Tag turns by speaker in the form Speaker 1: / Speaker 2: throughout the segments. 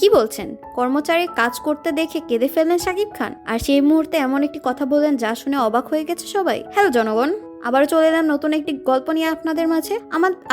Speaker 1: কি বলছেন? কর্মচারী কাজ করতে দেখে কেঁদে ফেললেন শাকিব খান, আর সেই মুহূর্তে এমন একটি কথা বললেন যা শুনে অবাক হয়ে গেছে সবাই। হ্যালো জনগণ, আবারও চলে এলাম নতুন একটি গল্প নিয়ে আপনাদের মাঝে।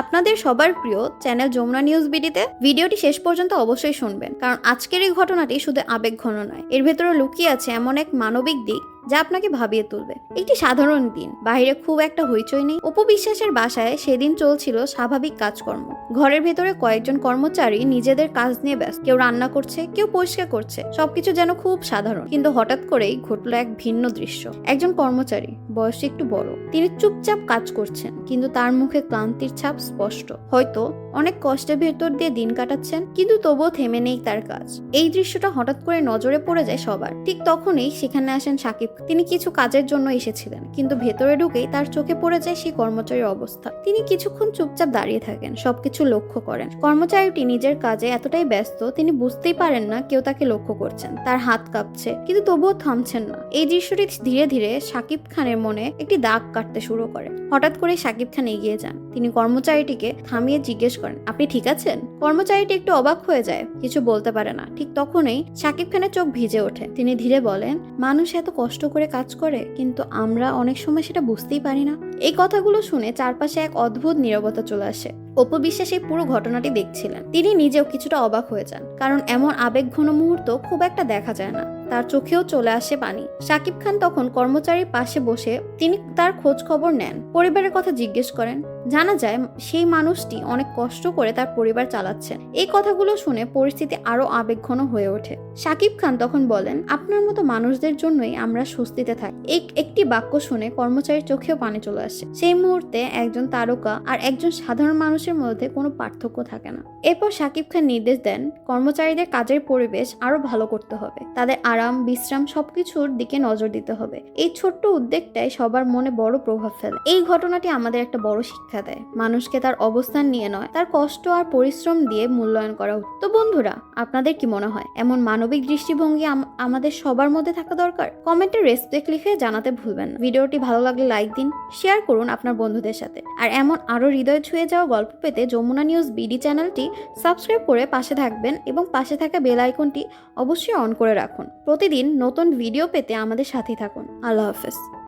Speaker 1: আপনাদের সবার প্রিয় চ্যানেল যমুনা নিউজ বিডিতে। ভিডিওটি শেষ পর্যন্ত অবশ্যই শুনবেন, কারণ আজকের এই ঘটনাটি শুধু আবেগ ঘন নয়, এর ভেতরে লুকিয়ে আছে এমন এক মানবিক দিক যা আপনাকে ভাবিয়ে তুলবে। একটি সাধারণ দিন, বাইরে খুব একটা হইচই নেই। অপু বিশ্বাসের বাসায় সেদিন চলছিল স্বাভাবিক কাজকর্ম। ঘরের ভেতরে কয়েকজন কর্মচারী নিজেদের কাজ নিয়ে ব্যস্ত, কেউ রান্না করছে, কেউ পরিষ্কার করছে, সবকিছু যেন খুব সাধারণ। কিন্তু হঠাৎ করেই ঘটলো এক ভিন্ন দৃশ্য। একজন কর্মচারী, বয়সে একটু বড়, তিনি চুপচাপ কাজ করছেন, কিন্তু তার মুখে ক্লান্তির ছাপ স্পষ্ট। হয়তো অনেক কষ্টের ভেতর দিয়ে দিন কাটাচ্ছেন, কিন্তু তবুও থেমে নেই তার কাজ। এই দৃশ্যটা হঠাৎ করে নজরে পড়ে যায় সবার। ঠিক তখনই সেখানে আসেন শাকিব। তিনি কিছু কাজের জন্য এসেছিলেন, কিন্তু ভেতরে ঢুকেই তার চোখে পড়ে যায় সেই কর্মচারীর অবস্থা। তিনি কিছুক্ষণ চুপচাপ দাঁড়িয়ে থাকেন, সবকিছু লক্ষ্য করেন। কর্মচারীটি নিজের কাজে এতটাই ব্যস্ত, তিনি বুঝতেই পারেন না কেউ তাকে লক্ষ্য করছেন। তার হাত কাঁপছে, কিন্তু তবুও থামছেন না। এই দৃশ্যটি ধীরে ধীরে শাকিব খানের মনে একটি দাগ কাটতে শুরু করে। হঠাৎ করে শাকিব খান এগিয়ে যান। তিনি কর্মচারীটিকে থামিয়ে জিজ্ঞেস করেন, আপনি ঠিক আছেন? কর্মচারীটি একটু অবাক হয়ে যায়, কিছু বলতে পারে না। ঠিক তখনই শাকিব খানের চোখ ভিজে ওঠে। তিনি ধীরে বলেন, মানুষ এত কষ্ট করে কাজ করে, কিন্তু আমরা অনেক সময় সেটা বুঝতেই পারি না। এই কথাগুলো শুনে চারপাশে এক অদ্ভুত নীরবতা চলে আসে। অপু বিশ্বাস এই পুরো ঘটনাটি দেখছিলেন। তিনি নিজেও কিছুটা অবাক হয়ে যান, কারণ এমন আবেগঘন মুহূর্ত খুব একটা দেখা যায় না। তার চোখেও চলে আসে পানি। শাকিব খান তখন কর্মচারীর পাশে বসে তিনি তার খোঁজ খবর নেন, পরিবারের কথা জিজ্ঞেস করেন। জানা যায় সেই মানুষটি অনেক কষ্ট করে তার পরিবার চালাচ্ছেন। এই কথাগুলো শুনে পরিস্থিতি আরো আবেগঘন হয়ে ওঠে। শাকিব খান তখন বলেন, আপনার মতো মানুষদের জন্যই আমরা স্বস্তিতে থাকি। এই একটি বাক্য শুনে কর্মচারীর চোখেও পানি চলে আসে। সেই মুহূর্তে একজন তারকা আর একজন সাধারণ মানুষের মধ্যে কোনো পার্থক্য থাকে না। এরপর শাকিব খান নির্দেশ দেন, কর্মচারীদের কাজের পরিবেশ আরো ভালো করতে হবে, তাদের আরাম বিশ্রাম সবকিছুর দিকে নজর দিতে হবে। এই ছোট্ট উদ্যোগটাই সবার মনে বড় প্রভাব ফেলে। এই ঘটনাটি আমাদের একটা বড় শিক্ষা দেয়, মানুষকে তার অবস্থান নিয়ে নয়, তার কষ্ট আর পরিশ্রম দিয়ে মূল্যায়ন করা উচিত। তো বন্ধুরা, আপনাদের কি মনে হয় এমন মানবিক দৃষ্টিভঙ্গি আমাদের সবার মধ্যে থাকা দরকার? কমেন্টে রেসপেক্ট লিখে জানাতে ভুলবেন না। ভিডিওটি ভালো লাগলে লাইক দিন, শেয়ার করুন আপনার বন্ধুদের সাথে। আর এমন আরো হৃদয় ছুঁয়ে যাওয়া গল্প পেতে যমুনা নিউজ বিডি চ্যানেলটি সাবস্ক্রাইব করে পাশে থাকবেন, এবং পাশে থাকা বেল আইকনটি অবশ্যই অন করে রাখুন। প্রতিদিন নতুন ভিডিও পেতে আমাদের সাথেই থাকুন। আল্লাহ হাফেজ।